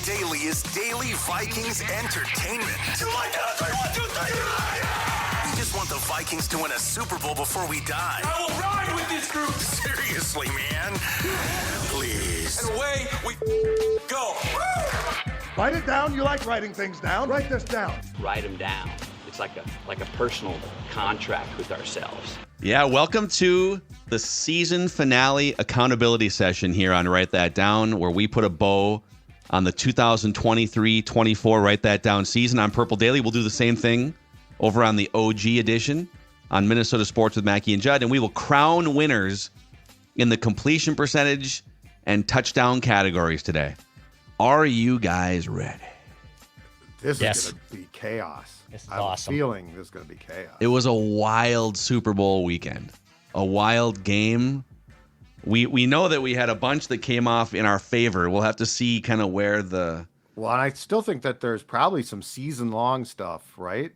Daily is daily Vikings entertainment. You like that? 3, 1, 2, 3. We just want the Vikings to win a Super Bowl before we die. I will ride with this group. Seriously, man. Please. And away we go. Write it down. You like writing things down. Write this down. Write them down. It's like a personal contract with ourselves. Yeah, welcome to the season finale accountability session here on Write That Down, where we put a bow on the 2023-24 Write That Down season on Purple Daily. We'll do the same thing over on the OG edition on Minnesota Sports with Mackie and Judd, and we will crown winners in the completion percentage and touchdown categories today. Are you guys ready? This Yes. is going to be chaos. This is I have awesome. a feeling this is going to be chaos. It was a wild Super Bowl weekend, a wild game. We know that we had a bunch that came off in our favor. We'll have to see kind of where the... Well, and I still think that there's probably some season-long stuff, right?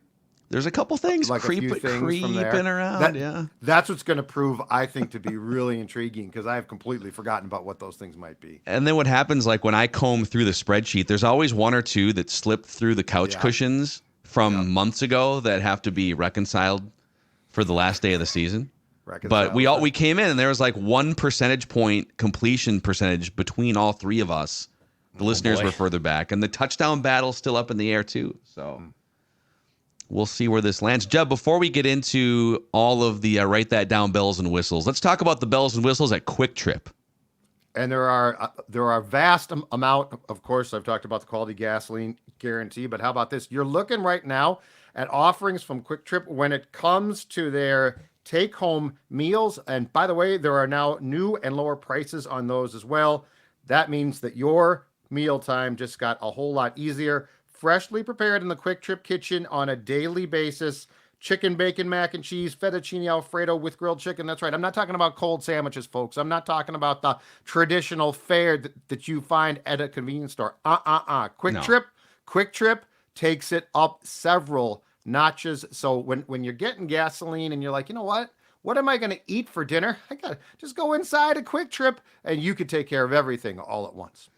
There's a couple things Like a few things from creeping there. around, yeah. That's what's going to prove, I think, to be really intriguing, because I have completely forgotten about what those things might be. And then what happens, like when I comb through the spreadsheet, there's always one or two that slip through the couch cushions from months ago that have to be reconciled for the last day of the season. But we came in and there was like 1 percentage point completion percentage between all three of us. The listeners were further back, and the touchdown battle's still up in the air too. So we'll see where this lands. Jeb, before we get into all of the Write That Down bells and whistles, let's talk about the bells and whistles at Quick Trip. And there are vast amount, of course, I've talked about the quality gasoline guarantee, but how about this? You're looking right now at offerings from Quick Trip when it comes to their take-home meals. And by the way, there are now new and lower prices on those as well. That means that your mealtime just got a whole lot easier. Freshly prepared in the Quick Trip kitchen on a daily basis. Chicken, bacon, mac and cheese, fettuccine Alfredo with grilled chicken. That's right. I'm not talking about cold sandwiches, folks. I'm not talking about the traditional fare that you find at a convenience store. Quick Trip takes it up several notches. So when you're getting gasoline and you're like, you know what am I going to eat for dinner? I got to just go inside a Quick Trip and you could take care of everything all at once.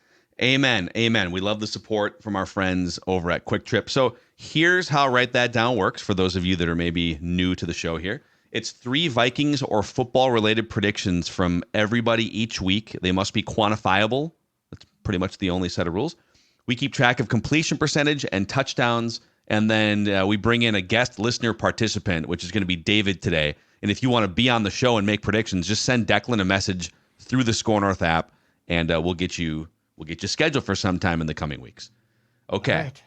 Amen. Amen. We love the support from our friends over at Quick Trip. So here's how Write That Down works for those of you that are maybe new to the show here. It's 3 Vikings or football-related predictions from everybody each week. They must be quantifiable. That's pretty much the only set of rules. We keep track of completion percentage and touchdowns, and then we bring in a guest listener participant, which is going to be David today. And if you want to be on the show and make predictions, just send Declan a message through the Score North app, and we'll get you scheduled for some time in the coming weeks. Okay. Right.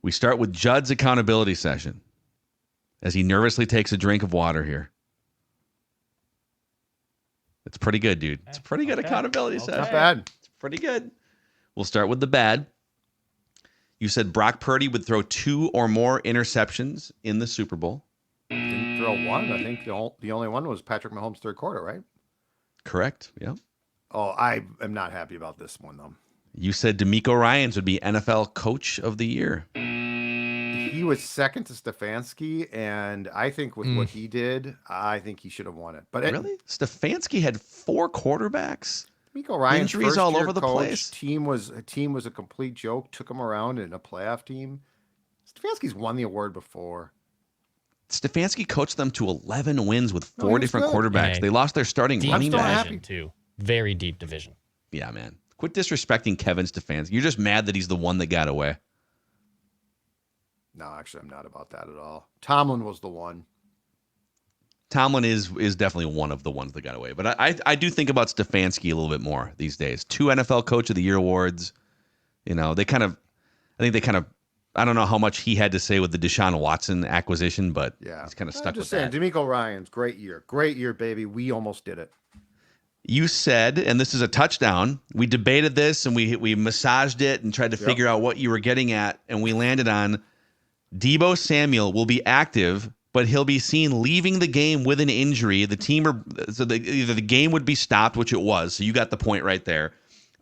We start with Judd's accountability session as he nervously takes a drink of water here. It's pretty good, dude. It's a pretty good accountability session. Not bad. It's pretty good. We'll start with the bad. You said Brock Purdy would throw 2 or more interceptions in the Super Bowl. Didn't throw one. I think the only one was Patrick Mahomes' third quarter, right? Correct. Yeah. Oh, I am not happy about this one, though. You said DeMeco Ryans would be NFL Coach of the Year. He was second to Stefanski, and I think with what he did, I think he should have won it. But really? Stefanski had 4 quarterbacks? DeMeco Ryans, injuries all over the place. Team was a complete joke. Took him around in a playoff team. Stefanski's won the award before. Stefanski coached them to 11 wins with 4 different quarterbacks. Yeah. They lost their starting running back. Too. Very deep division. Yeah, man. Quit disrespecting Kevin Stefanski. You're just mad that he's the one that got away. No, actually, I'm not about that at all. Tomlin was the one. Tomlin is definitely one of the ones that got away. But I do think about Stefanski a little bit more these days. 2 NFL Coach of the Year awards. You know, I don't know how much he had to say with the Deshaun Watson acquisition, but he's kind of stuck with that. DeMeco Ryans, great year, baby. We almost did it. You said, and this is a touchdown, we debated this and we massaged it and tried to figure out what you were getting at, and we landed on Deebo Samuel will be active, but he'll be seen leaving the game with an injury. The team either the game would be stopped, which it was, so you got the point right there,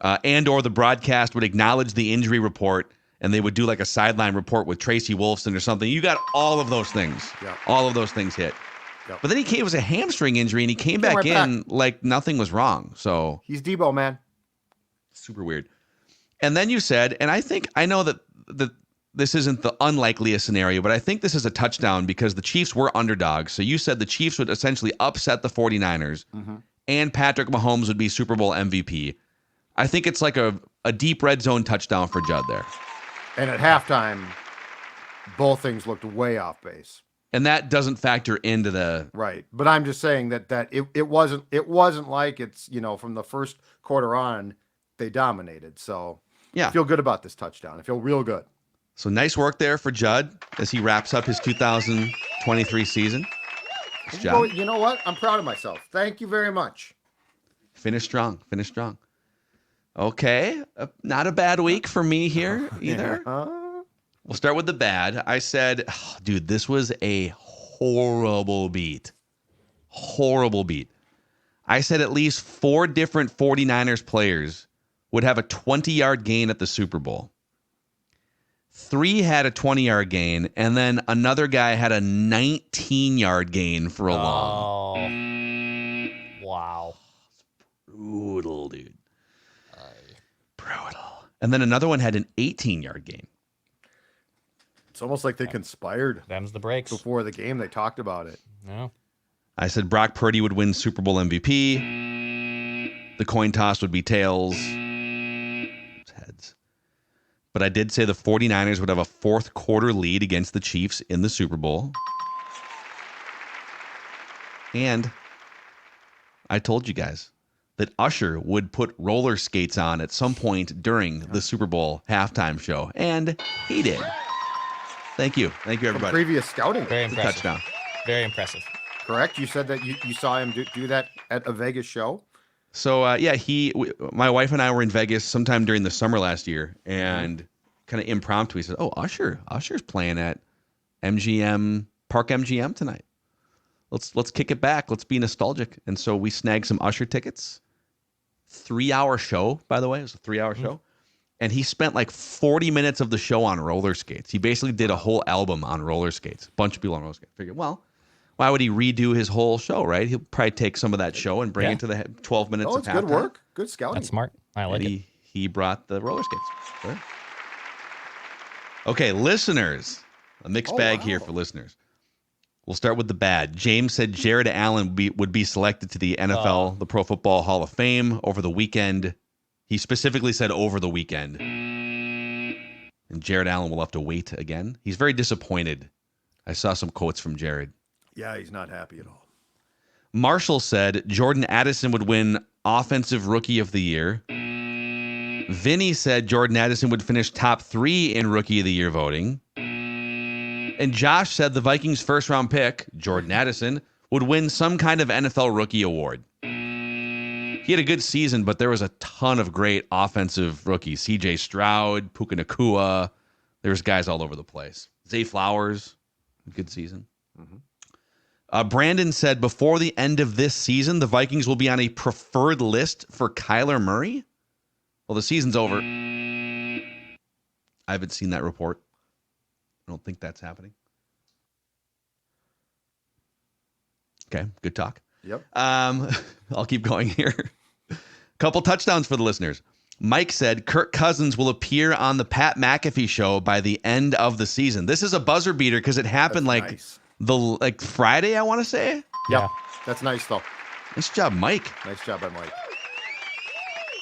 and or the broadcast would acknowledge the injury report, and they would do like a sideline report with Tracy Wolfson or something. You got all of those things. Yeah. All of those things hit. Yep. But then it was a hamstring injury, and he came back in like nothing was wrong. So he's Deebo, man. Super weird. And then you said, and I know that this isn't the unlikeliest scenario, but I think this is a touchdown because the Chiefs were underdogs. So you said the Chiefs would essentially upset the 49ers and Patrick Mahomes would be Super Bowl MVP. I think it's like a deep red zone touchdown for Judd there. And at halftime, both things looked way off base. And that doesn't factor into the right. But I'm just saying that it wasn't like it's, from the first quarter on, they dominated. So yeah. I feel good about this touchdown. I feel real good. So nice work there for Judd as he wraps up his 2023 season. Nice job. Well, you know what? I'm proud of myself. Thank you very much. Finish strong. Okay. Not a bad week for me here either. We'll start with the bad. I said, dude, this was a horrible beat. I said at least 4 different 49ers players would have a 20-yard gain at the Super Bowl. 3 had a 20-yard gain, and then another guy had a 19-yard gain for a long. Oh, wow. Brutal, dude. Brutal. And then another one had an 18-yard gain. It's almost like they conspired. Them's the breaks. Before the game, they talked about it. No. I said Brock Purdy would win Super Bowl MVP. The coin toss would be tails. It's heads. But I did say the 49ers would have a fourth quarter lead against the Chiefs in the Super Bowl. And I told you guys that Usher would put roller skates on at some point during the Super Bowl halftime show. And he did. Thank you. Thank you, everybody. From previous scouting. Very impressive. Touchdown. Very impressive. Correct? You said that you saw him do that at a Vegas show? So, yeah, my wife and I were in Vegas sometime during the summer last year, and kind of impromptu, he said, oh, Usher's playing at Park MGM tonight. Let's kick it back. Let's be nostalgic. And so we snagged some Usher tickets. 3-hour show, by the way. It was a 3-hour show. And he spent like 40 minutes of the show on roller skates. He basically did a whole album on roller skates. A bunch of people on roller skates. Figured, well, why would he redo his whole show, right? He'll probably take some of that show and bring it to the 12 minutes of it's halftime. good work. Good scouting. That's smart. I like it. He brought the roller skates. Sure. Okay, listeners. A mixed bag here for listeners. We'll start with the bad. James said Jared Allen would be selected to the NFL, the Pro Football Hall of Fame, over the weekend. He specifically said over the weekend. And Jared Allen will have to wait again. He's very disappointed. I saw some quotes from Jared. Yeah, he's not happy at all. Marshall said Jordan Addison would win Offensive Rookie of the Year. Vinny said Jordan Addison would finish top 3 in Rookie of the Year voting. And Josh said the Vikings' first-round pick, Jordan Addison, would win some kind of NFL Rookie award. He had a good season, but there was a ton of great offensive rookies. C.J. Stroud, Puka Nacua. There's guys all over the place. Zay Flowers, good season. Brandon said before the end of this season, the Vikings will be on a preferred list for Kyler Murray. Well, the season's over. I haven't seen that report. I don't think that's happening. Okay, good talk. Yep. I'll keep going here. Couple touchdowns for the listeners. Mike said Kirk Cousins will appear on the Pat McAfee show by the end of the season. This is a buzzer beater because it happened nice. Friday, I want to say. Yeah, that's nice though. Nice job, Mike. Nice job by Mike.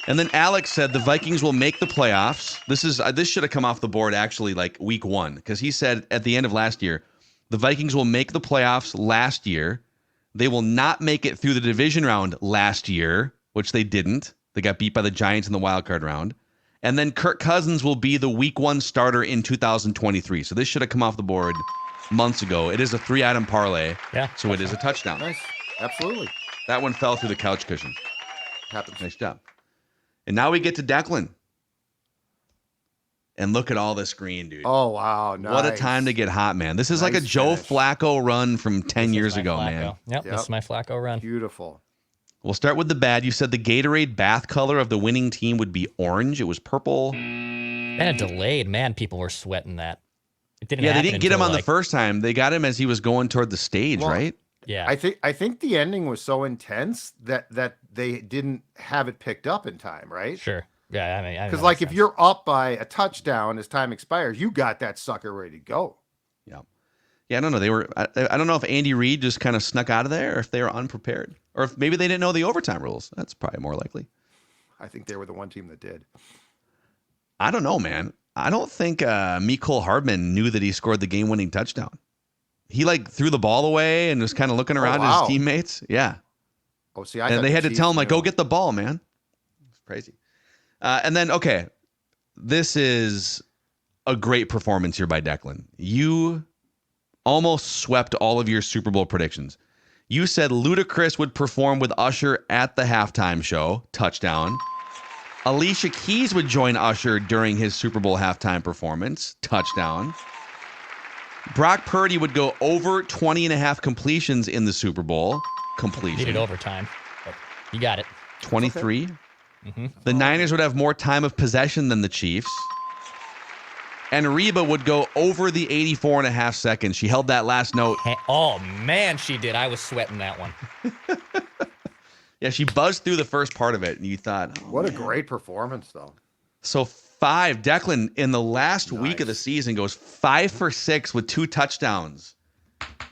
And then Alex said the Vikings will make the playoffs. This should have come off the board actually like week 1 because he said at the end of last year, the Vikings will make the playoffs last year. They will not make it through the division round last year, which they didn't. They got beat by the Giants in the wild card round. And then Kirk Cousins will be the week 1 starter in 2023. So this should have come off the board months ago. It is a 3-item parlay. Yeah. So it is a touchdown. Nice. Absolutely. That one fell through the couch cushion. Happens. Nice job. And now we get to Declan. And look at all this green, dude. Oh, wow. Nice. What a time to get hot, man. This is like a Nice Joe finish. Flacco run from 10 years ago, Flacco. man. Yep, this is my Flacco run. Beautiful. We'll start with the bad. You said the Gatorade bath color of the winning team would be orange. It was purple. And it delayed. Man, people were sweating that. It didn't Yeah, they happen didn't get him until, on the first time. They got him as he was going toward the stage, Well, right? Yeah. I think the ending was so intense that they didn't have it picked up in time, right? Sure. Yeah, I mean, Because like if you're up by a touchdown as time expires, you got that sucker ready to go. Yeah. Yeah, I don't know. I don't know if Andy Reid just kind of snuck out of there, or if they were unprepared, or if maybe they didn't know the overtime rules. That's probably more likely. I think they were the one team that did. I don't know, man. I don't think Mecole Hardman knew that he scored the game-winning touchdown. He like threw the ball away and was kind of looking around at his teammates. Yeah. Oh, see, and they had to tell him like, "Go get the ball, man." It's crazy. And then, okay, this is a great performance here by Declan. You almost swept all of your Super Bowl predictions. You said Ludacris would perform with Usher at the halftime show, touchdown. Alicia Keys would join Usher during his Super Bowl halftime performance, touchdown. Brock Purdy would go over 20 and a half completions in the Super Bowl, completion. Needed overtime, but you got it. 23. Okay. Mm-hmm. The Niners would have more time of possession than the Chiefs. And Reba would go over the 84 and a half seconds. She held that last note. Oh, man, she did. I was sweating that one. Yeah, she buzzed through the first part of it, and you thought, what a great performance, though. So Declan, in the last week of the season, goes 5 for 6 with 2 touchdowns.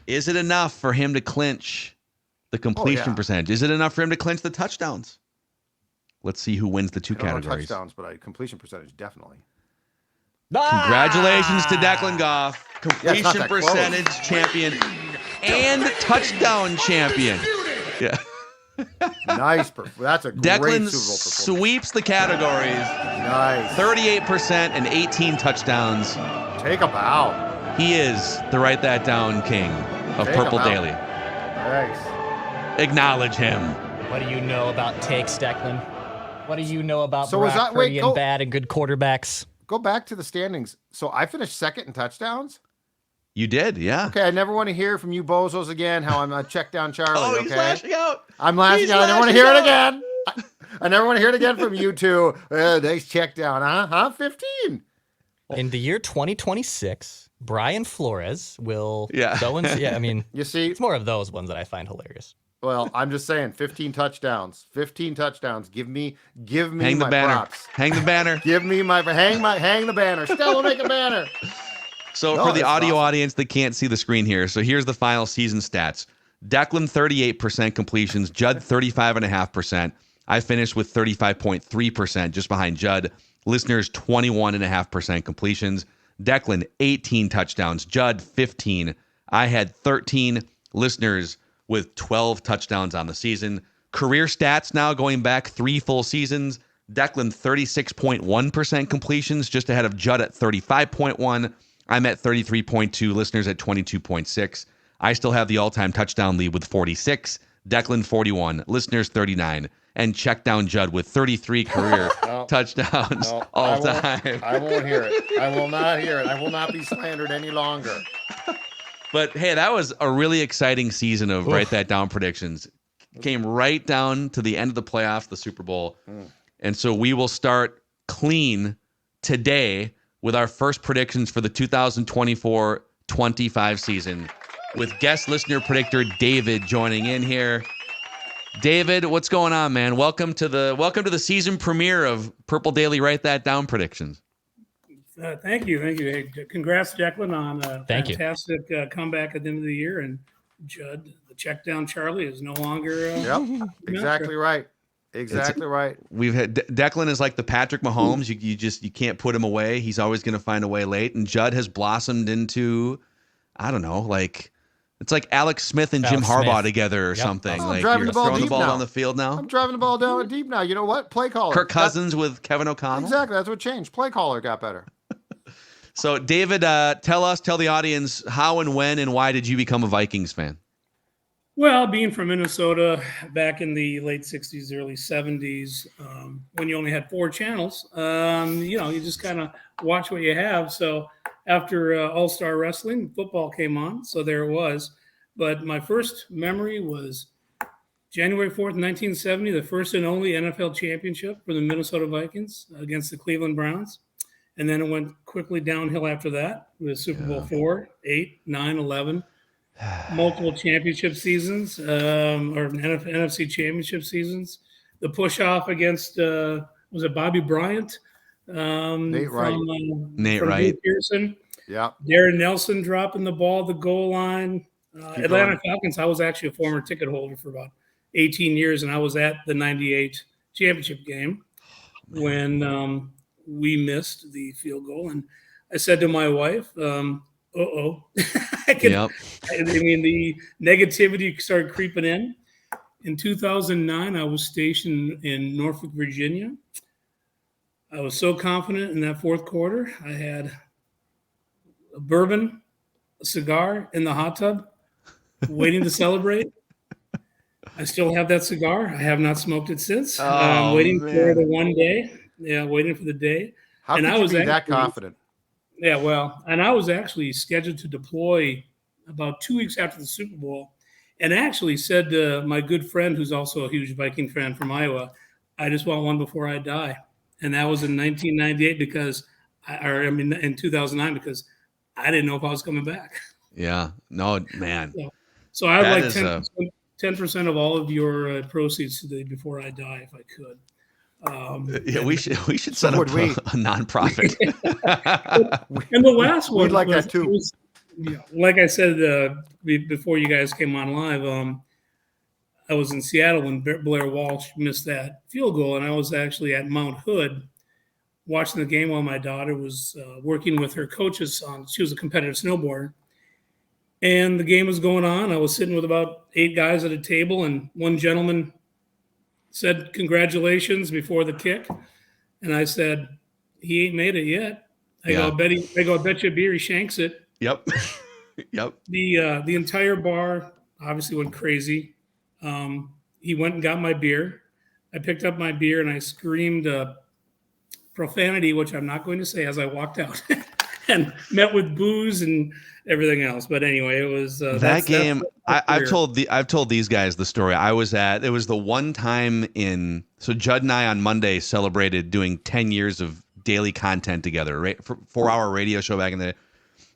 Is it enough for him to clinch the completion percentage? Is it enough for him to clinch the touchdowns? Let's see who wins the 2 categories. Touchdowns, but completion percentage, definitely. Congratulations to Declan Goff, completion percentage champion and touchdown champion. Yeah. Nice. That's a great Declan Super Bowl performance. Sweeps the categories. Nice. 38% and 18 touchdowns. Take a bow. He is the Write That Down king of Purple Daily. Nice. Acknowledge him. What do you know about takes, Declan? What do you know about Brock Purdy and bad and good quarterbacks? Go back to the standings. So I finished second in touchdowns. You did, yeah. Okay, I never want to hear from you bozos again how I'm a check down Charlie. Oh, he's lashing out. I'm lashing out. I never want to hear it again. I never want to hear it again from you two. Nice check down, huh? 15. In the year 2026, Brian Flores will go and I mean, you see, it's more of those ones that I find hilarious. Well, I'm just saying, 15 touchdowns. 15 touchdowns. Give me hang my the banner. Props. Hang the banner. Give me hang the banner. Stella, make a banner. So for the audio audience that can't see the screen here, so here's the final season stats. Declan 38% completions, Judd 35.5%. I finished with 35.3%, just behind Judd. Listeners 21.5% completions. Declan 18 touchdowns, Judd 15. I had 13. Listeners with 12 touchdowns on the season. Career stats now going back 3 full seasons. Declan 36.1% completions, just ahead of Judd at 35.1. I'm at 33.2, listeners at 22.6. I still have the all-time touchdown lead with 46. Declan 41, listeners 39, and check down Judd with 33 career touchdowns all time. I won't hear it. I will not hear it. I will not be slandered any longer. But hey, that was a really exciting season of Write That Down predictions. Came right down to the end of the playoffs, the Super Bowl. And so we will start clean today with our first predictions for the 2024-25 season with guest listener predictor David joining in here. David, what's going on, man? Welcome to the season premiere of Purple Daily Write That Down predictions. Thank you. Hey, congrats, Declan, on a fantastic comeback at the end of the year. And Judd, the check down Charlie is no longer. Exactly right. Exactly right. We've had Declan is like the Patrick Mahomes. You can't put him away. He's always going to find a way late. And Judd has blossomed into, I don't know, like it's like Alex Smith and Jim Harbaugh together or something. I'm like driving you're the ball throwing the deep ball now. down the field now. I'm driving the ball down deep now. You know what? Play caller. Kirk Cousins with Kevin O'Connell. Exactly. That's what changed. Play caller got better. So David, tell the audience how and when and why did you become a Vikings fan? Well, being from Minnesota back in the late 60s, early 70s, when you only had 4 channels, you just kind of watch what you have. So after All-Star Wrestling, football came on. So there it was. But my first memory was January 4th, 1970, the first and only NFL championship for the Minnesota Vikings against the Cleveland Browns. And then it went quickly downhill after that with Super Bowl 4, 8, 9, 11. Multiple championship seasons or NFC championship seasons. The push off against the was it Bobby Bryant? Nate Wright. Nate Wright. Pearson. Yeah. Darren Nelson dropping the ball at the goal line. Atlanta going. Falcons, I was actually a former ticket holder for about 18 years, and I was at the 98 championship game when we missed the field goal. And I said to my wife, uh-oh. I mean, the negativity started creeping in. In 2009, I was stationed in Norfolk, Virginia. I was so confident in that fourth quarter. I had a bourbon, a cigar in the hot tub, waiting to celebrate. I still have that cigar. I have not smoked it since. I'm waiting for the one day. Yeah, waiting for the day. How could you be that confident? Yeah, well, and I was actually scheduled to deploy about 2 weeks after the Super Bowl, and actually said to my good friend, who's also a huge Viking fan from Iowa, I just want one before I die. And that was in 1998 in 2009, because I didn't know if I was coming back. Yeah. No, man. So I would like 10% of all of your proceeds today before I die, if I could. We should set up a nonprofit. And the last one, we'd like that too. Like I said before you guys came on live, I was in Seattle when Blair Walsh missed that field goal, and I was actually at Mount Hood watching the game while my daughter was working with her coaches on. She was a competitive snowboarder, and the game was going on. I was sitting with about 8 guys at a table, and one gentleman said congratulations before the kick, and I said, he ain't made it yet. I go, I bet you a beer he shanks it. Yep. Yep. The entire bar obviously went crazy. He went and got my beer. I picked up my beer and I screamed profanity, which I'm not going to say, as I walked out, and met with booze and everything else. But anyway, it was that game. I've told these guys the story. I was at. It was the one time so Judd and I on Monday celebrated doing 10 years of daily content together, right? For 4-hour radio show back in the day.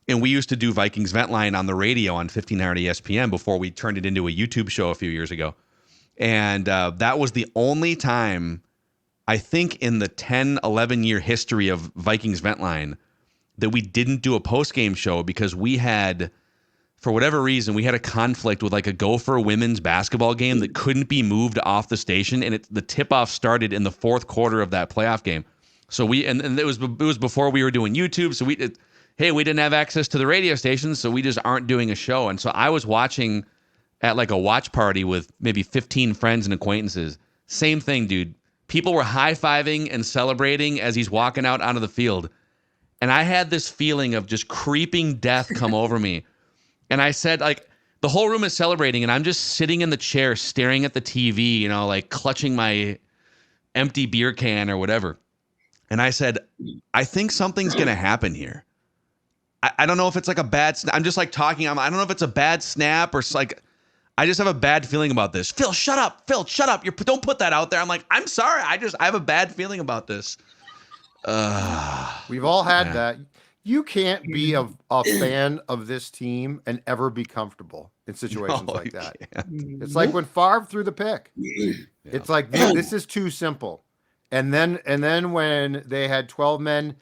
And we used to do Vikings Vent Line on the radio on 1500 ESPN before we turned it into a YouTube show a few years ago. And that was the only time, I think, in the 10, 11-year history of Vikings Vent Line that we didn't do a post-game show, because we had, for whatever reason, we had a conflict with like a Gopher women's basketball game that couldn't be moved off the station, and the tip-off started in the fourth quarter of that playoff game. So and it was before we were doing YouTube, so we didn't have access to the radio stations, so we just aren't doing a show. And so I was watching at like a watch party with maybe 15 friends and acquaintances. Same thing, dude. People were high-fiving and celebrating as he's walking out onto the field. And I had this feeling of just creeping death come over me. And I said, like, the whole room is celebrating, and I'm just sitting in the chair staring at the TV, like clutching my empty beer can or whatever. And I said, I think something's going to happen here. I don't know if it's like a bad snap. I'm just like talking. I don't know if it's a bad snap or like, I just have a bad feeling about this. Phil, shut up. Phil, shut up. Don't put that out there. I'm like, I'm sorry. I have a bad feeling about this. We've all had that. You can't be a fan of this team and ever be comfortable in situations like that. Can't. It's like when Favre threw the pick. It's like, this is too simple. And then when they had 12 men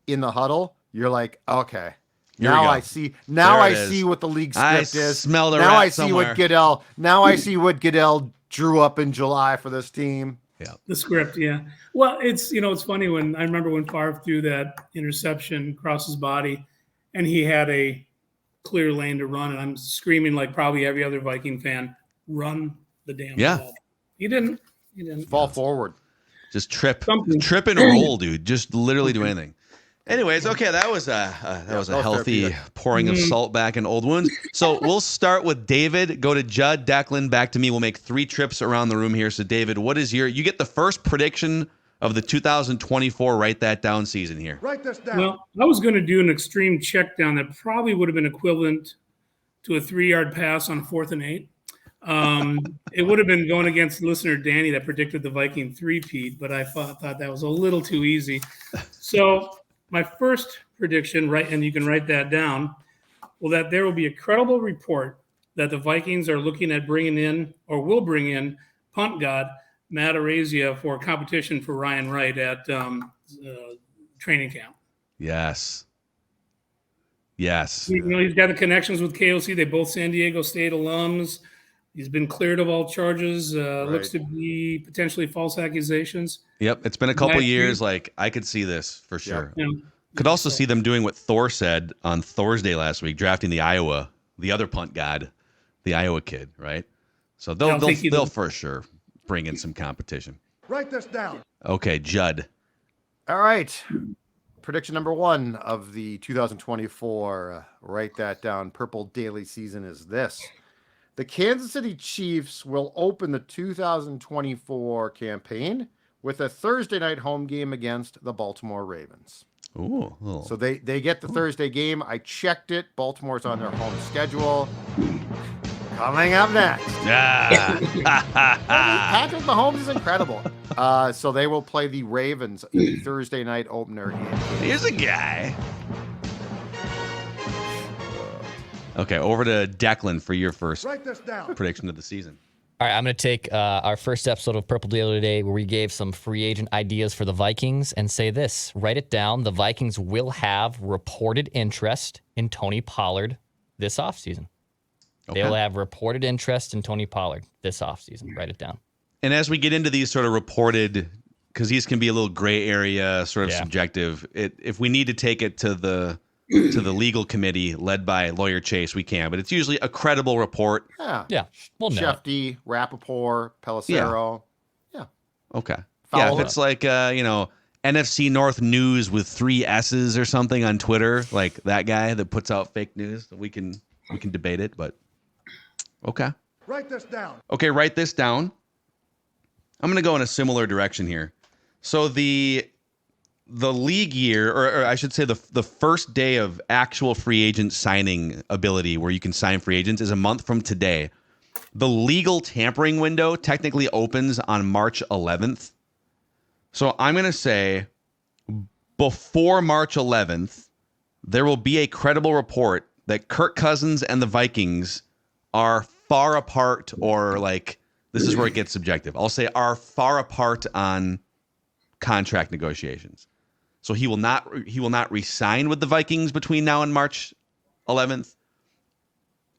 in the huddle, you're like, okay, now I see. Now I see what the league script is. Smell the now I see somewhere. what Goodell. Now I see what Goodell drew up in July for this team. Yeah, the script. Yeah. Well, it's funny when I remember when Favre threw that interception across his body, and he had a clear lane to run, and I'm screaming like probably every other Viking fan, run the damn ball. He didn't fall forward. Just trip and roll, dude. Just literally do anything. Anyways, okay, that was a healthy pouring of salt back in old wounds. So we'll start with David, go to Judd, Declan, back to me. We'll make 3 trips around the room here. So David, what is you get the first prediction of the 2024 write that down season here. Write this down. Well, I was going to do an extreme check down that probably would have been equivalent to a 3-yard pass on 4th and 8. It would have been going against listener Danny that predicted the Viking 3-peat, but I thought that was a little too easy. So my first prediction, and you can write that down, that there will be a credible report that the Vikings are looking at bringing in, or will bring in, punt god Matt Arezia for competition for Ryan Wright at training camp. Yes. He's got the connections with KOC. They both San Diego State alums. He's been cleared of all charges. Looks to be potentially false accusations. Yep. It's been a couple years. Like, I could see this for sure. Yeah. Could also see them doing what Thor said on Thursday last week, drafting the other punt god, the Iowa kid, right? So they'll for sure bring in some competition. Write this down. Okay, Judd. All right. Prediction number 1 of the 2024, write that down, Purple Daily season is this. The Kansas City Chiefs will open the 2024 campaign with a Thursday night home game against the Baltimore Ravens. Ooh. So they get the Thursday game. I checked it. Baltimore's on their home schedule. Coming up next. Patrick Mahomes is incredible. So they will play the Ravens in the Thursday night opener. Here's a guy. Okay, over to Declan for your first prediction of the season. All right, I'm going to take our first episode of Purple Daily today where we gave some free agent ideas for the Vikings and say this. Write it down. The Vikings will have reported interest in Tony Pollard this offseason. Okay. They will have reported interest in Tony Pollard this offseason. Write it down. And as we get into these sort of reported, because these can be a little gray area, sort of subjective, if we need to take it to the legal committee led by lawyer Chase, we can. But it's usually a credible report. Yeah. We'll know. Shefty, Rappaport, Pelissero. Yeah. Okay. If it's like, NFC North News with 3 S's or something on Twitter, like that guy that puts out fake news, we can debate it, but okay. Write this down. Okay, write this down. I'm going to go in a similar direction here. So the league year, or I should say the first day of actual free agent signing ability where you can sign free agents is a month from today. The legal tampering window technically opens on March 11th. So I'm going to say before March 11th, there will be a credible report that Kirk Cousins and the Vikings are far apart, or like, this is where it gets subjective. I'll say are far apart on contract negotiations. So he will not re-sign with the Vikings between now and March 11th,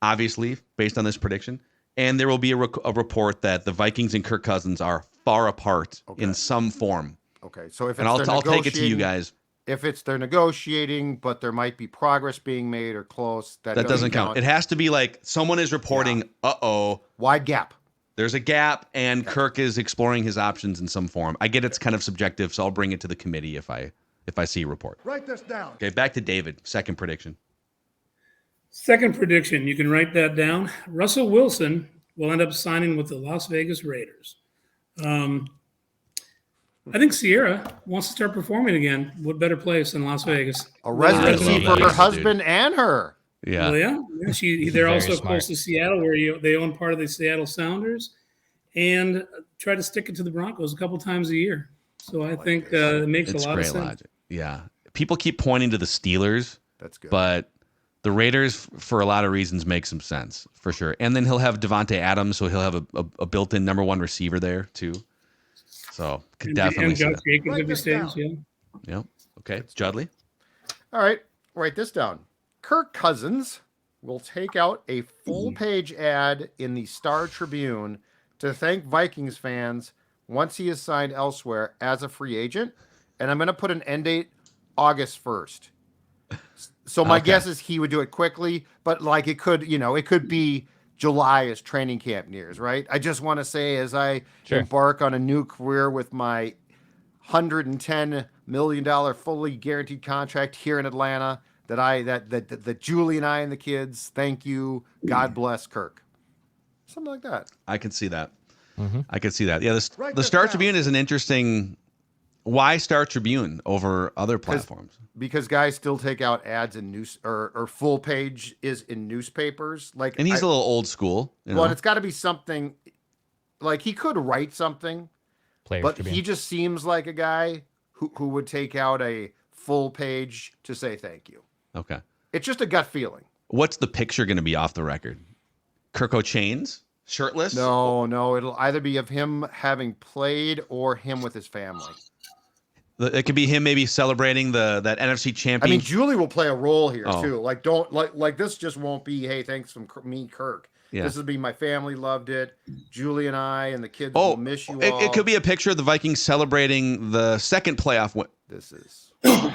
obviously, based on this prediction. And there will be a report that the Vikings and Kirk Cousins are far apart in some form. Okay, so if it's I'll take it to you guys. If they're negotiating, but there might be progress being made or close, that doesn't count. It has to be like someone is reporting, wide gap. There's a gap, and Kirk is exploring his options in some form. I get it's kind of subjective, so I'll bring it to the committee if I see a report. Write this down. Okay, back to David. Second prediction. Second prediction, you can write that down. Russell Wilson will end up signing with the Las Vegas Raiders. I think Sierra wants to start performing again. What better place than Las Vegas? A residency for her husband and her. Yeah. Well, yeah. They're also close to Seattle, where they own part of the Seattle Sounders, and try to stick it to the Broncos a couple times a year. So I think it makes a lot of sense. Logic. Yeah. People keep pointing to the Steelers. That's good. But the Raiders, for a lot of reasons, make some sense, for sure. And then he'll have Devontae Adams, so he'll have a built-in number 1 receiver there, too. So could definitely see that. Yeah. Okay. Judley. All right. Write this down. Kirk Cousins will take out a full-page ad in the Star Tribune to thank Vikings fans once he is signed elsewhere as a free agent. And I'm going to put an end date August 1st. So my guess is he would do it quickly, but like it could be July as training camp nears, right? I just want to say, as I embark on a new career with my $110 million fully guaranteed contract here in Atlanta, that Julie and I and the kids, thank you, God bless Kirk. Something like that. I can see that. Mm-hmm. I can see that. Yeah, the Star Tribune is an interesting. Why Star Tribune over other platforms? Because guys still take out ads in news or full page is in newspapers. And he's a little old school. Well, it's got to be something like he could write something, but Tribune. He just seems like a guy who would take out a full page to say thank you. Okay. It's just a gut feeling. What's the picture going to be off the record? Kirko chains? Shirtless? No. It'll either be of him having played or him with his family. It could be him maybe celebrating that NFC champion. I mean, Julie will play a role here Oh. too. Like, don't like this. Just won't be. Hey, thanks from me, Kirk. Yeah. This will be my family loved it. Julie and I and the kids will miss you all. It could be a picture of the Vikings celebrating the second playoff win. This is, I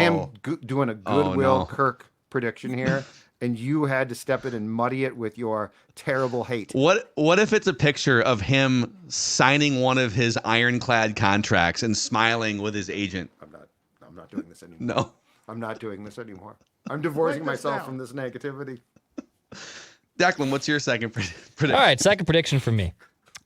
am doing a goodwill Kirk prediction here, and you had to step in and muddy it with your terrible hate. What if it's a picture of him signing one of his ironclad contracts and smiling with his agent? I'm not doing this anymore. No, I'm not doing this anymore. I'm divorcing Write this myself down. from this negativity. Declan, what's your second prediction? All right, second prediction for me.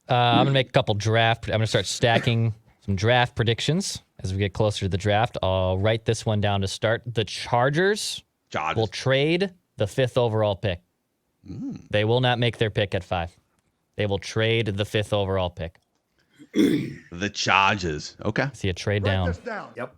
I'm going to make a couple draft. I'm going to start stacking some draft predictions as we get closer to the draft. I'll write this one down to start. The Chargers will trade the 5th overall pick. They will not make their pick at 5. They will trade the 5th overall pick. The Chargers. Okay. See a trade Write down. this down. Yep.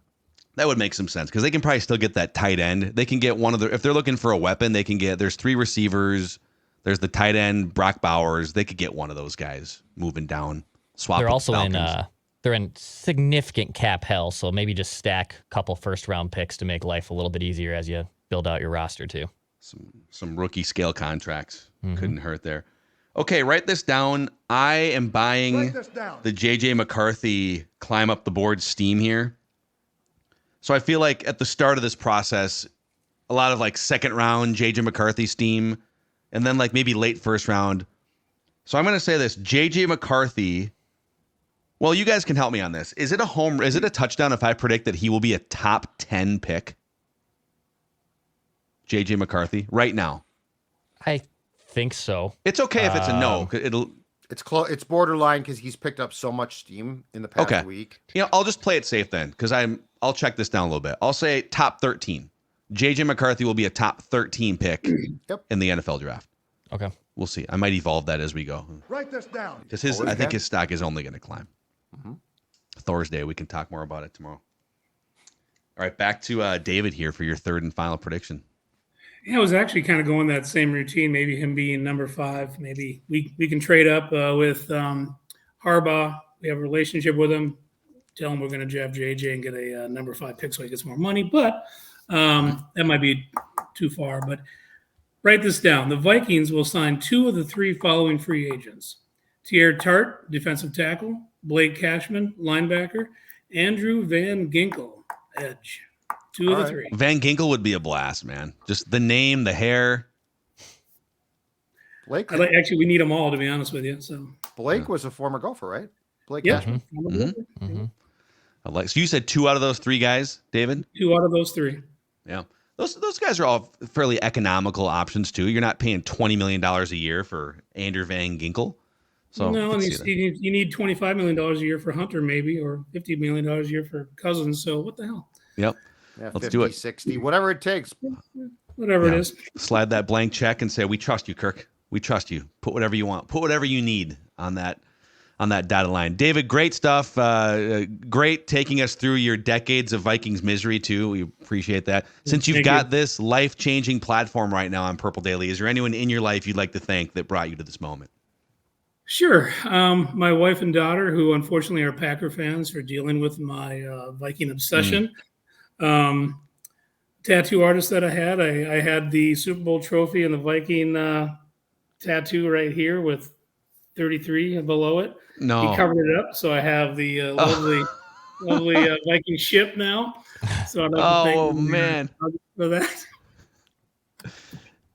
That would make some sense because they can probably still get that tight end. They can get one of the, if they're looking for a weapon, they can get, there's 3 receivers. There's the tight end, Brock Bowers. They could get one of those guys moving down. Swap. They're with also the in Falcons. they're in significant cap hell, so maybe just stack a couple first round picks to make life a little bit easier as you build out your roster too. Some rookie scale contracts. Couldn't hurt there. Okay, write this down. I am buying Write this down. the JJ McCarthy climb up the board steam here. So I feel like at the start of this process, a lot of like second round JJ McCarthy steam, and then like maybe late first round. So I'm going to say this: JJ McCarthy. Well, you guys can help me on this. Is it a touchdown if I predict that he will be a top 10 pick? JJ McCarthy right now. I think so. It's okay if it's a no. It's close. It's borderline because he's picked up so much steam in the past week. I'll just play it safe then because I'll check this down a little bit. I'll say top 13. JJ McCarthy will be a top 13 pick in the NFL draft. Okay. We'll see. I might evolve that as we go. Write this down. Because I think his stock is only going to climb. Thursday, we can talk more about it tomorrow. All right, back to David here for your third and final prediction. Yeah, I was actually kind of going that same routine. Maybe him being number 5. Maybe we can trade up with Harbaugh. We have a relationship with him. Tell him we're going to draft JJ and get a number 5 pick so he gets more money. But that might be too far. But write this down. The Vikings will sign 2 of the 3 following free agents: Tier Tart, defensive tackle; Blake Cashman, linebacker; Andrew Van Ginkel, edge. 2 of the 3. Van Ginkel would be a blast, man. Just the name, the hair. Blake, Actually, we need them all, to be honest with you. So Blake was a former golfer, right? Blake yeah. Cashman. So you said 2 out of those 3 guys, David? 2 out of those 3. Yeah. Those guys are all fairly economical options too. You're not paying $20 million a year for Andrew Van Ginkel. So No, I and can see that. you need $25 million a year for Hunter, maybe, or $50 million a year for Cousins. So what the hell? Yep. Yeah, Let's 50, do it. 60, whatever it takes. Whatever it Yeah. is. Slide that blank check and say, "We trust you, Kirk. We trust you. Put whatever you want. Put whatever you need on that dotted line." David, great stuff. Great taking us through your decades of Vikings misery too. We appreciate that. Since you've Thank got you. this life-changing platform right now on Purple Daily, is there anyone in your life you'd like to thank that brought you to this moment? Sure. My wife and daughter, who unfortunately are Packer fans, for dealing with my Viking obsession. Tattoo artist that I had the Super Bowl trophy and the Viking tattoo right here with 33 below it. No. He covered it up, so I have the lovely Viking ship now. So I'd like to thank Oh him man. for that.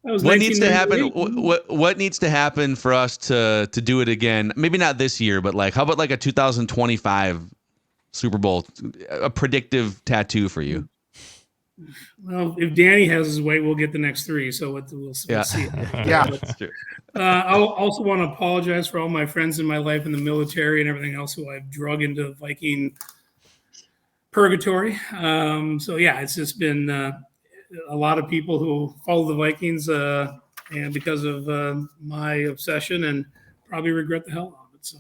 That was What needs to happen? 1998. What needs to happen for us to do it again? Maybe not this year, but like, how about like a 2025 Super Bowl, a predictive tattoo for you? Well, if Danny has his way, we'll get the next 3. So we'll see. Yeah. That's true. I also want to apologize for all my friends in my life in the military and everything else who I've drug into Viking purgatory. So yeah, it's just been a lot of people who follow the Vikings and because of my obsession, and probably regret the hell out of it. So.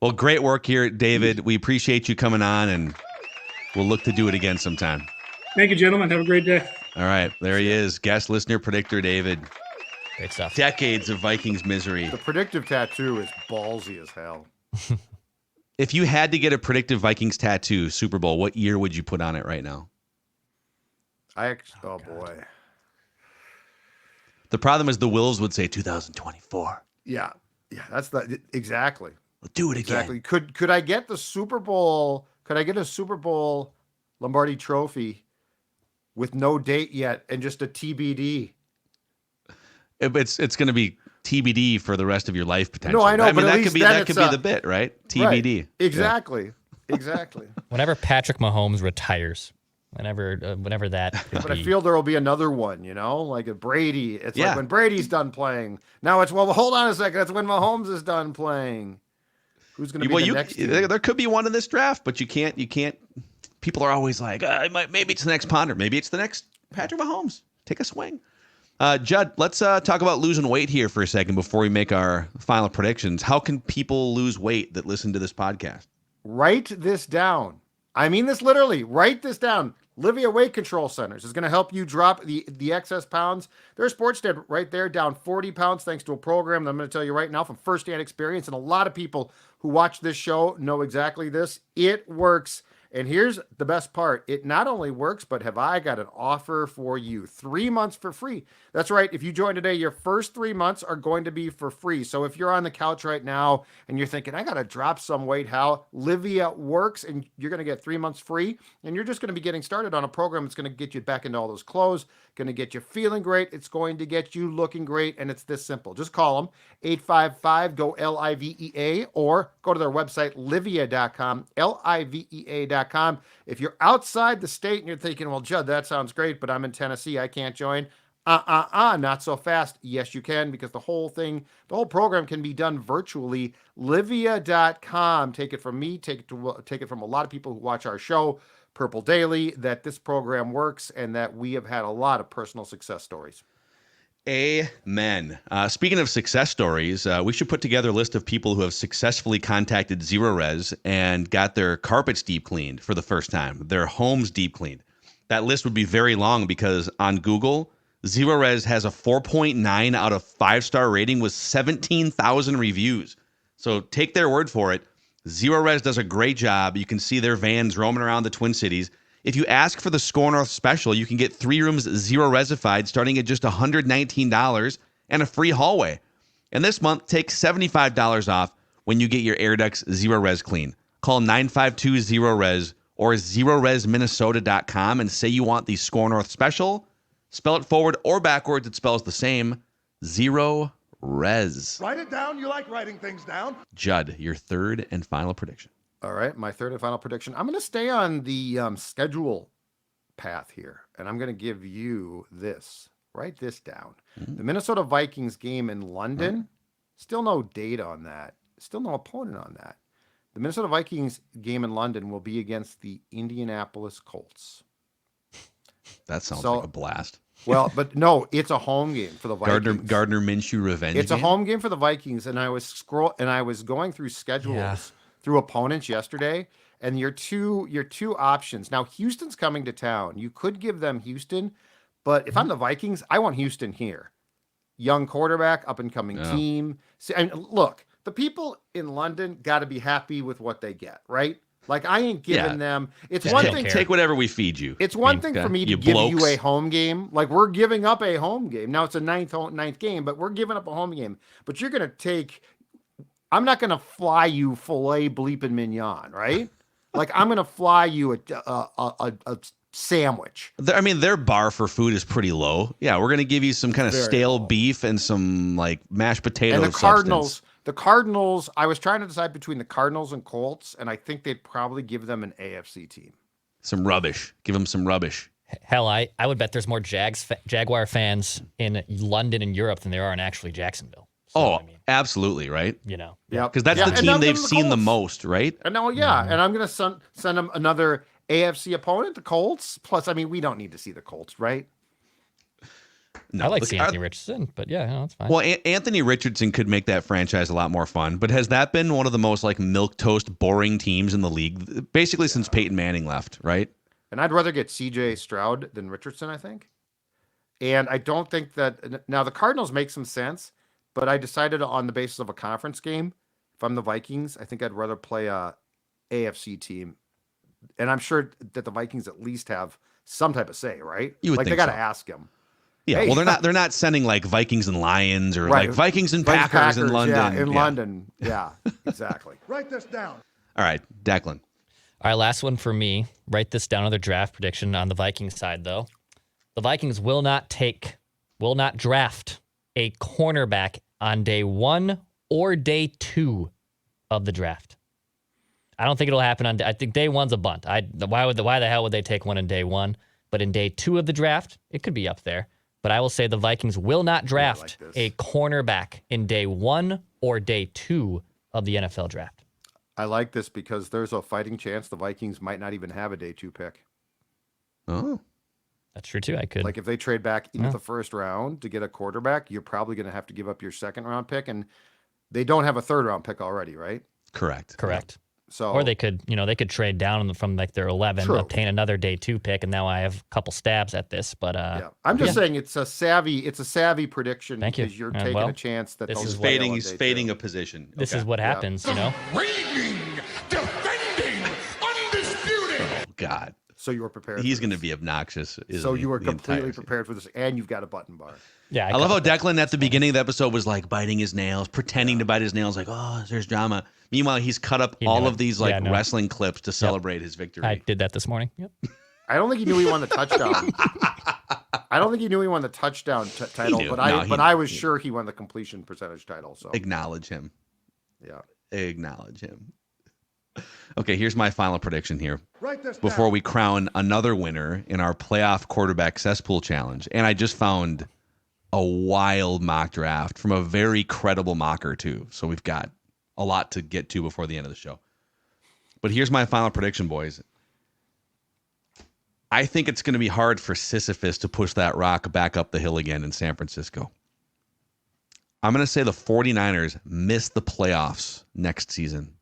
Well, great work here, David. We appreciate you coming on, and we'll look to do it again sometime. Thank you, gentlemen. Have a great day. All right, there he is, guest listener predictor David. Great stuff. Decades of Vikings misery. The predictive tattoo is ballsy as hell. If you had to get a predictive Vikings tattoo, Super Bowl, what year would you put on it right now? Oh boy. The problem is the Wills would say 2024. Yeah. That's exactly. We'll do it again. Exactly. Could I get the Super Bowl? Could I get a Super Bowl Lombardi Trophy with no date yet and just a TBD? It's going to be TBD for the rest of your life potentially. No, I know. I mean, but that at could least be the bit, right? TBD. Right. Exactly. Yeah. Exactly. Whenever Patrick Mahomes retires, whenever that. But I feel there will be another one, like a Brady. It's like when Brady's done playing. Now it's, well, hold on a second. That's when Mahomes is done playing. Who's going to be the next team? There could be one in this draft, but you can't. People are always like, maybe it's the next Ponder. Maybe it's the next Patrick Mahomes. Take a swing. Judd, let's talk about losing weight here for a second before we make our final predictions. How can people lose weight that listen to this podcast? Write this down. I mean this literally. Write this down. Livia Weight Control Centers is going to help you drop the excess pounds. Their sports dad right there down 40 pounds thanks to a program that I'm going to tell you right now from firsthand experience. And a lot of people who watch this show know exactly this. It works. And here's the best part. It not only works, but have I got an offer for you. 3 months for free. That's right. If you join today, your first 3 months are going to be for free. So if you're on the couch right now and you're thinking, I got to drop some weight, how? Livia works, and you're going to get 3 months free. And you're just going to be getting started on a program that's going to get you back into all those clothes, going to get you feeling great. It's going to get you looking great. And it's this simple. Just call them 855-GO-LIVEA or go to their website, livia.com, LIVEA.com. If you're outside the state and you're thinking, well, Judd, that sounds great, but I'm in Tennessee, I can't join. Not so fast. Yes, you can, because the whole program can be done virtually. Livia.com. Take it from me, take it from a lot of people who watch our show, Purple Daily, that this program works and that we have had a lot of personal success stories. Amen. Speaking of success stories, we should put together a list of people who have successfully contacted Zero Res and got their carpets deep cleaned for the first time, their homes deep cleaned. That list would be very long because on Google, Zero Res has a 4.9 out of 5-star rating with 17,000 reviews. So take their word for it. Zero Res does a great job. You can see their vans roaming around the Twin Cities. If you ask for the Score North special, you can get 3 rooms Zero Resified starting at just $119 and a free hallway. And this month, take $75 off when you get your air ducts Zero Res clean. Call 952-ZERO-RES or ZeroResMinnesota.com and say you want the Score North special. Spell it forward or backwards, it spells the same. Zero Res. Write it down. You like writing things down. Judd, your third and final prediction. All right, my third and final prediction. I'm going to stay on the schedule path here, and I'm going to give you this. Write this down. Mm-hmm. The Minnesota Vikings game in London, still no date on that. Still no opponent on that. The Minnesota Vikings game in London will be against the Indianapolis Colts. That sounds like a blast. Well, but no, it's a home game for the Vikings. Gardner Minshew revenge. It's a home game for the Vikings, and I was going through schedules through opponents yesterday, and your two options. Now Houston's coming to town. You could give them Houston, but if I'm the Vikings, I want Houston here. Young quarterback, up and coming team. And look, the people in London got to be happy with what they get, right? Like I ain't giving them. It's one thing. Take whatever we feed you. It's one thing for me to give you a home game. Like we're giving up a home game. Now it's a ninth game, but we're giving up a home game. But you're gonna take. I'm not gonna fly you filet bleeping mignon, right? Like I'm gonna fly you a sandwich. I mean, their bar for food is pretty low. Yeah, we're gonna give you some kind of stale beef and some like mashed potatoes. And the Cardinals. The Cardinals, I was trying to decide between the Cardinals and Colts, and I think they'd probably give them an AFC team. Some rubbish. Give them some rubbish. Hell, I would bet there's more Jaguar fans in London and Europe than there are in actually Jacksonville. So, absolutely, right? You know. Yeah. Because that's the team they've seen the most, right? And now, and I'm going to send them another AFC opponent, the Colts. Plus, I mean, we don't need to see the Colts, right? No, I like seeing Anthony Richardson, but that's fine. Well, Anthony Richardson could make that franchise a lot more fun, but has that been one of the most like milquetoast, boring teams in the league, basically since Peyton Manning left, right? And I'd rather get C.J. Stroud than Richardson, I think. And I don't think that now the Cardinals make some sense, but I decided on the basis of a conference game. If I'm the Vikings, I think I'd rather play a AFC team. And I'm sure that the Vikings at least have some type of say, right? You would like they think got to so. ask him. Yeah, Hey, well, they're not sending like Vikings and Lions or Right. like Vikings and Vikings, Packers in London. Yeah, in London. Yeah, exactly. Write this down. All right, Declan. All right, last one for me. Write this down, another draft prediction on the Vikings side, though. The Vikings will not draft a cornerback on day 1 or day 2 of the draft. I don't think it'll happen I think day 1's a bunt. Why the hell would they take one in day 1? But in day 2 of the draft, it could be up there. But I will say the Vikings will not draft a cornerback in day 1 or day 2 of the NFL draft. I like this because there's a fighting chance the Vikings might not even have a day 2 pick. Oh, that's true too. I could like if they trade back into the first round to get a quarterback, you're probably going to have to give up your second round pick, and they don't have a third round pick already, right? correct. So or they could trade down from like their 11, obtain another day 2 pick, and now I have a couple stabs at this. But yeah, I'm just saying it's a savvy prediction. Thank you. Because you're taking a chance that this those is He's fading a position. This is what happens, Reigning, defending, undisputed. Oh God. So you were prepared. He's going to be obnoxious. So you were the completely entire prepared for this, and you've got a button bar. Yeah, I love how Declan at the beginning of the episode was like biting his nails, pretending to bite his nails, like, oh, there's drama. Meanwhile, he's cut up all of these wrestling clips to celebrate his victory. I did that this morning. Yep. I don't think he knew he won the touchdown. I don't think he knew he won the touchdown title, but I was sure he won the completion percentage title. So acknowledge him. Yeah, acknowledge him. Okay, here's my final prediction here. Write this Before down. we crown another winner in our playoff quarterback cesspool challenge, and I just found a wild mock draft from a very credible mocker too. So we've got a lot to get to before the end of the show. But here's my final prediction, boys. I think it's going to be hard for Sisyphus to push that rock back up the hill again in San Francisco. I'm going to say the 49ers miss the playoffs next season.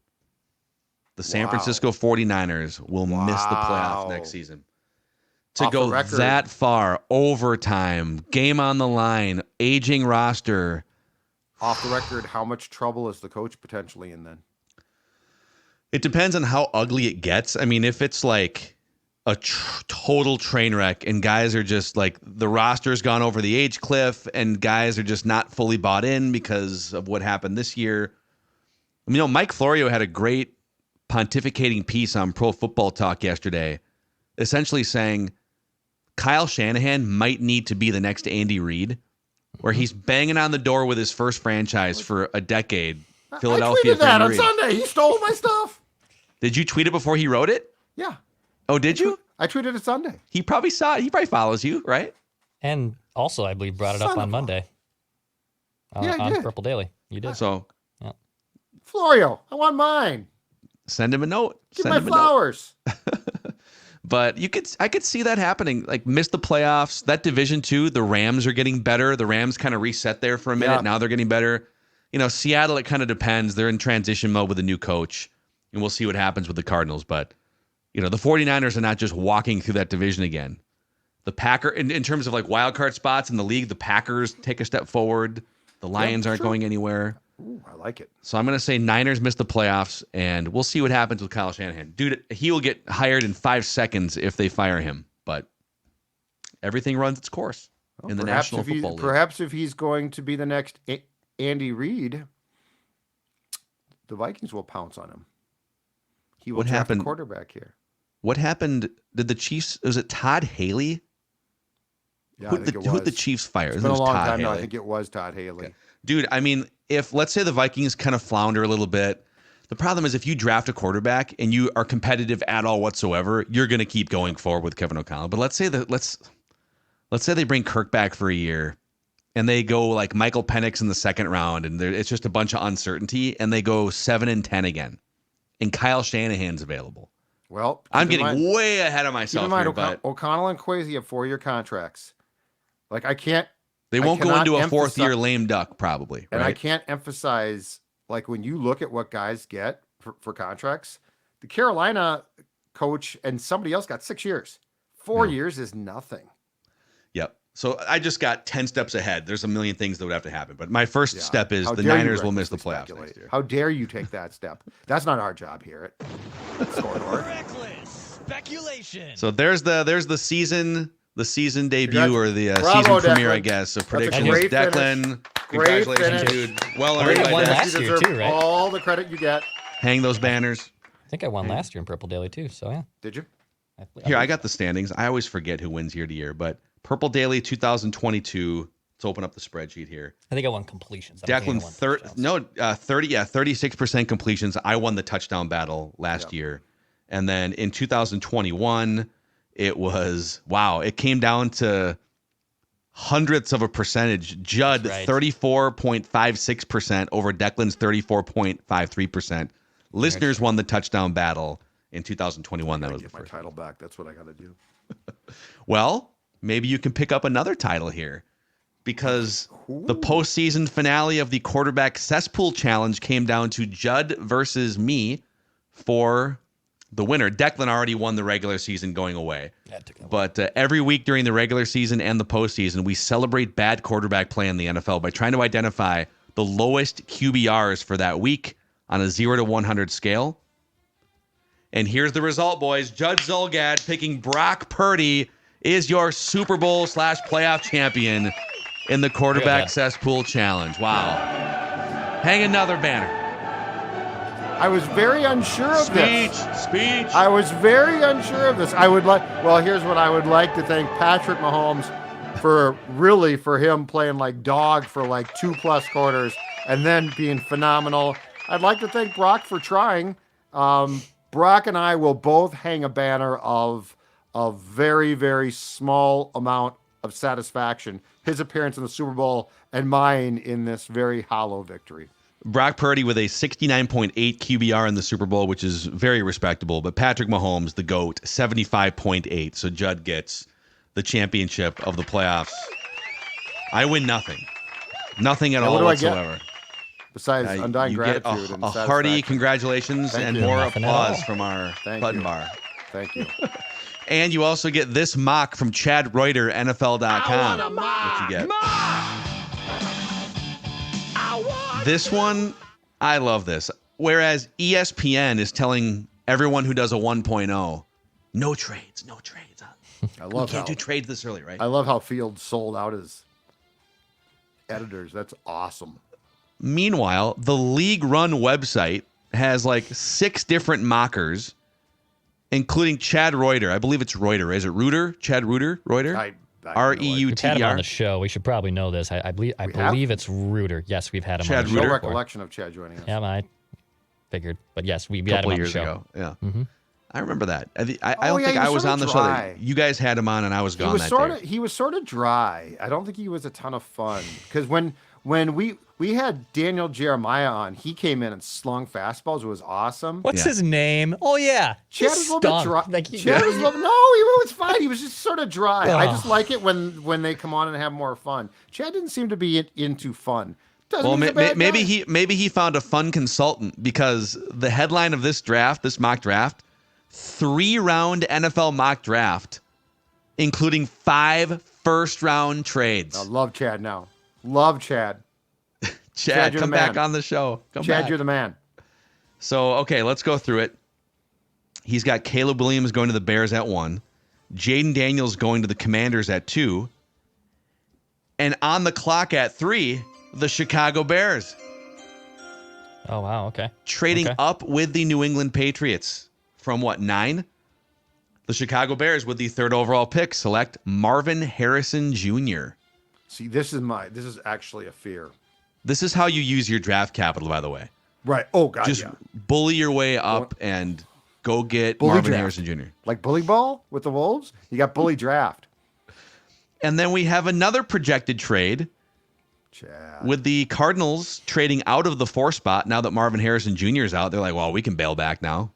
The San Francisco 49ers will miss the playoffs next season. To go that far, overtime, game on the line, aging roster. Off the record, how much trouble is the coach potentially in then? It depends on how ugly it gets. I mean, if it's like a total train wreck and guys are just like the roster's gone over the age cliff and guys are just not fully bought in because of what happened this year. I mean, Mike Florio had a great pontificating piece on Pro Football Talk yesterday, essentially saying Kyle Shanahan might need to be the next Andy Reid, where he's banging on the door with his first franchise for a decade. Philadelphia. I tweeted that on Sunday. He stole my stuff. Did you tweet it before he wrote it? Yeah. Oh, did you? I tweeted it Sunday. He probably saw it. He probably follows you, right? And also, I believe, brought it up on Monday. On Purple Daily. You did. So, Florio, I want mine. Send him a note. Give my flowers. But I could see that happening. Like, miss the playoffs. That division too. The Rams are getting better. The Rams kind of reset there for a minute. Yeah. Now they're getting better. Seattle, it kind of depends. They're in transition mode with a new coach, and we'll see what happens with the Cardinals. But the 49ers are not just walking through that division again. The Packers, in terms of like wild card spots in the league, the Packers take a step forward. The Lions aren't going anywhere. Ooh, I like it. So I'm going to say Niners miss the playoffs, and we'll see what happens with Kyle Shanahan. Dude, he will get hired in 5 seconds if they fire him, but everything runs its course in the National Football League. Perhaps if he's going to be the next Andy Reid, the Vikings will pounce on him. He will draft a quarterback here. What happened? Did the Chiefs, was it Todd Haley? Yeah, who did the Chiefs fire? It's been a long time now. I think it was Todd Haley. Okay. Dude, I mean, if let's say the Vikings kind of flounder a little bit, the problem is if you draft a quarterback and you are competitive at all whatsoever, you're going to keep going forward with Kevin O'Connell. But let's say they bring Kirk back for a year and they go like Michael Penix in the second round and it's just a bunch of uncertainty and they go 7-10 again and Kyle Shanahan's available. Well, I'm getting way ahead of myself keep in mind, here, but O'Connell and Kwesi have 4-year contracts. Like they won't go into a 4th-year lame duck, probably. Right? And I can't emphasize, like, when you look at what guys get for contracts, the Carolina coach and somebody else got 6 years. 4 years is nothing. Yep. So I just got 10 steps ahead. There's a million things that would have to happen. But my first step is How the dare you Niners will miss the recklessly playoffs speculate. next year. How dare you take that step? That's not our job here at Scoreboard. Reckless speculation. So there's the season debut Congrats. or the Bravo, season premiere, Declan. I guess, of That's a predictions. great Declan, finish. congratulations, Great dude. finish. Well I earned think I by won that. last You year deserve too, right? all the credit you get. Hang those banners. I think I won last year in Purple Daily too. So yeah. Did you? Here, I got the standings. I always forget who wins year to year, but Purple Daily 2022. Let's open up the spreadsheet here. I think I won completions. I don't think I Declan, won touchdowns. 36% completions. I won the touchdown battle last year. And then in 2021, it was, it came down to hundredths of a percentage. Judd, That's right. 34.56% over Declan's 34.53%. Listeners won the touchdown battle in 2021. That was the Get my first. title back. That's what I got to do. Well, maybe you can pick up another title here because the postseason finale of the quarterback cesspool challenge came down to Judd versus me for the winner. Declan already won the regular season going away. But every week during the regular season and the postseason, we celebrate bad quarterback play in the NFL by trying to identify the lowest QBRs for that week on a 0 to 100 scale. And here's the result, boys. Judd Zulgad picking Brock Purdy is your Super Bowl / playoff champion in the quarterback cesspool challenge. Wow. Hang another banner. I was very unsure of this. Speech. I was very unsure of this. Here's what I would like to thank Patrick Mahomes for him playing like dog for like 2+ quarters and then being phenomenal. I'd like to thank Brock for trying. Brock and I will both hang a banner of a very, very small amount of satisfaction. His appearance in the Super Bowl and mine in this very hollow victory. Brock Purdy with a 69.8 QBR in the Super Bowl, which is very respectable. But Patrick Mahomes, the GOAT, 75.8. So Judd gets the championship of the playoffs. I win nothing. Nothing at all what do I whatsoever. get? Besides undying You get gratitude and a hearty satisfaction. congratulations Thank and you. more Nothing at applause all. from our Thank Puttin you. Bar. Thank you. And you also get this mock from Chad Reuter, NFL.com. What you get? This one, I love this. Whereas ESPN is telling everyone who does a 1.0, no trades. I We love can't how do trades this early, right? I love how Fields sold out his editors. That's awesome. Meanwhile, the league-run website has like 6 different mockers, including Chad Reuter. I believe it's Reuter. Is it Reuter? Chad Reuter? Reuter? I We've had him on R-E-U-T-E-R. the show. We should probably know this. I believe it's Reuter. Yes, we've had him Chad on the show. No Reuter? before. recollection of Chad joining us. Yeah, I figured. But yes, we A had him couple on the years show. ago. Yeah. Mm-hmm. I remember that. I don't yeah, think he I was was sorta on the dry. show. You guys had him on, and I was gone that day. He was sort of dry. I don't think he was a ton of fun because when we had Daniel Jeremiah on, he came in and slung fastballs. It was awesome. What's his name? Oh yeah, Chad was a little bit dry. Chad was a little, no, he was fine. He was just sort of dry. I just like it when they come on and have more fun. Chad didn't seem to be into fun. Doesn't Well, mean he's a bad maybe guy. he found a fun consultant because the headline of this draft, this mock draft, 3-round NFL mock draft, including 5 first-round trades. I love Chad now. Love Chad. Chad, you're come the back man. on the show. Come Chad, back. you're the man. So, okay, let's go through it. He's got Caleb Williams going to the Bears at 1, Jaden Daniels going to the Commanders at 2, and on the clock at 3, the Chicago Bears Oh wow. Okay. trading Okay. up with the New England Patriots from 9? The Chicago Bears with the 3rd overall pick select Marvin Harrison Jr. See, this is actually a fear. This is how you use your draft capital, by the way. Right. Oh God. Just yeah. bully your way up and go get Bully Marvin draft. Harrison Jr. Like bully ball with the Wolves. You got bully draft. And then we have another projected trade Chad. with the Cardinals trading out of the 4 spot now that Marvin Harrison Jr. is out. They're like, well, we can bail back now.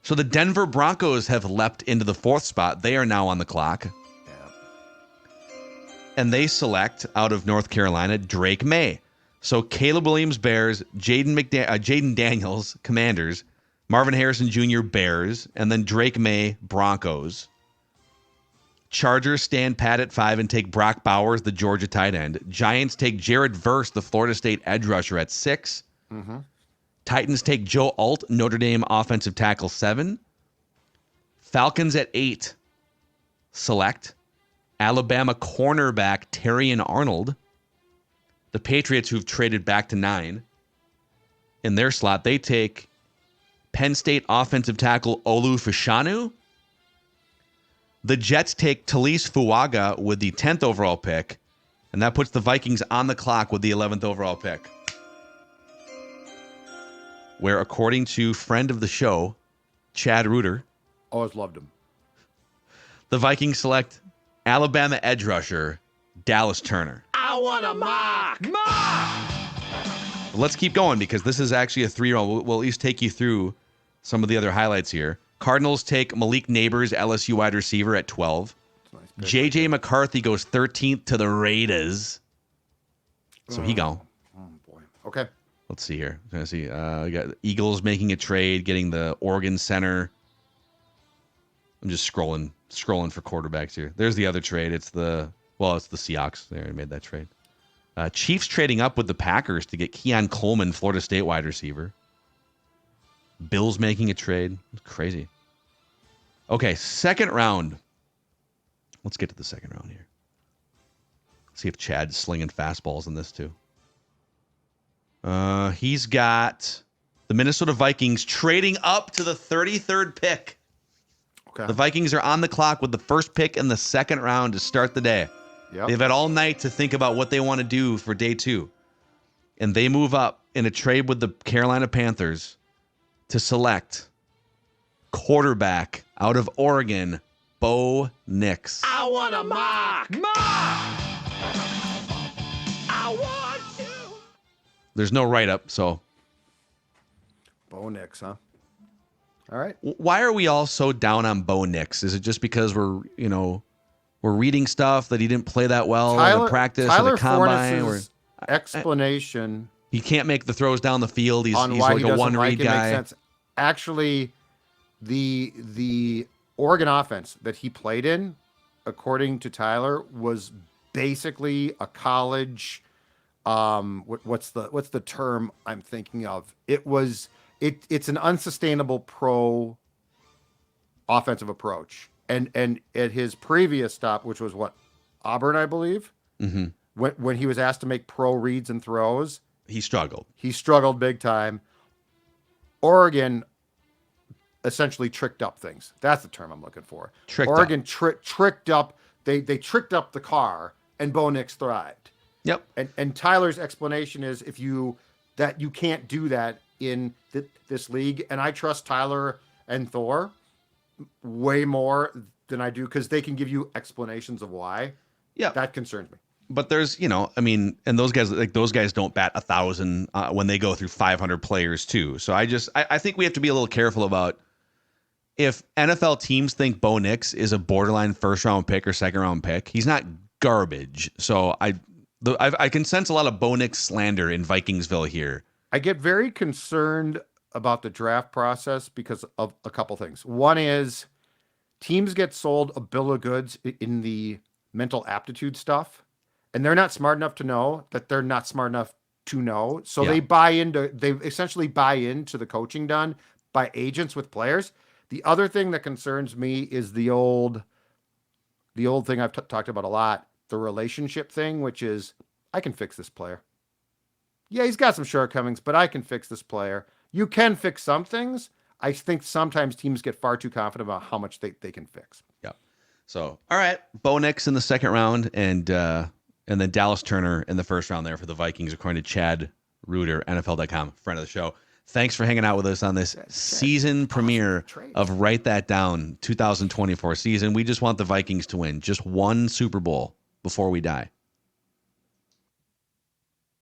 So the Denver Broncos have leapt into the 4th spot. They are now on the clock. Yeah. And they select out of North Carolina Drake May. So Caleb Williams, Bears, Jaden Daniels, Commanders, Marvin Harrison Jr., Bears, and then Drake May, Broncos. Chargers stand pat at 5 and take Brock Bowers, the Georgia tight end. Giants take Jared Verse, the Florida State edge rusher, at 6. Titans take Joe Alt, Notre Dame offensive tackle, 7. Falcons at 8 select Alabama cornerback Terrion Arnold. The Patriots, who've traded back to 9, in their slot, they take Penn State offensive tackle Olu Fashanu. The Jets take Talise Fuaga with the 10th overall pick, and that puts the Vikings on the clock with the 11th overall pick. Where, according to friend of the show, Chad Reuter, Always loved him. the Vikings select Alabama edge rusher Dallas Turner. I want a mock. Let's keep going because this is actually a 3-year-old. We'll at least take you through some of the other highlights here. Cardinals take Malik Neighbors, LSU wide receiver, at 12. Nice. J.J. McCarthy goes 13th to the Raiders. So he go. Oh, boy. Okay. Let's see here. I'm trying to see. We got the Eagles making a trade, getting the Oregon center. I'm just scrolling for quarterbacks here. There's the other trade. It's the Seahawks. They already made that trade. Chiefs trading up with the Packers to get Keon Coleman, Florida State wide receiver. Bills making a trade. Crazy. Okay, second round. Let's get to the second round here. See if Chad's slinging fastballs in this too. He's got the Minnesota Vikings trading up to the 33rd pick. Okay. The Vikings are on the clock with the first pick in the second round to start the day. Yep. They've had all night to think about what they want to do for day 2. And they move up in a trade with the Carolina Panthers to select quarterback out of Oregon, Bo Nix. I want a mock. I want to. There's no write-up, so. Bo Nix, huh? All right. Why are we all so down on Bo Nix? Is it just because we're reading stuff that he didn't play that well in the practice or the combine? Fornes' explanation he can't make the throws down the field. He's why like he a doesn't one-read like it guy. makes sense. Actually, the Oregon offense that he played in, according to Tyler, was basically a college. What's the term I'm thinking of? It's an unsustainable pro offensive approach. And at his previous stop, which was Auburn, I believe, when he was asked to make pro reads and throws, He struggled. he struggled big time. Oregon essentially tricked up things. That's the term I'm looking for. Oregon tricked up. They tricked up the car, and Bo Nix thrived. Yep. And Tyler's explanation is you can't do that in this league. And I trust Tyler and Thor way more than I do because they can give you explanations of why. Yeah. That concerns me. But there's, and those guys don't bat 1,000 when they go through 500 players too. So I think we have to be a little careful about if NFL teams think Bo Nix is a borderline first round pick or second round pick. He's not garbage. So I can sense a lot of Bo Nix slander in Vikingsville here. I get very concerned about the draft process because of a couple things. One is teams get sold a bill of goods in the mental aptitude stuff, and they're not smart enough to know that they're not smart enough to know. So they essentially buy into the coaching done by agents with players. The other thing that concerns me is the old thing I've talked about a lot, the relationship thing, which is I can fix this player. Yeah, he's got some shortcomings, but I can fix this player. You can fix some things. I think sometimes teams get far too confident about how much they can fix. Yeah. So, all right, Bo Nix in the second round, and then Dallas Turner in the first round there for the Vikings, according to Chad Reuter, NFL.com, friend of the show. Thanks for hanging out with us on this season premiere of Write That Down 2024 season. We just want the Vikings to win just one Super Bowl before we die.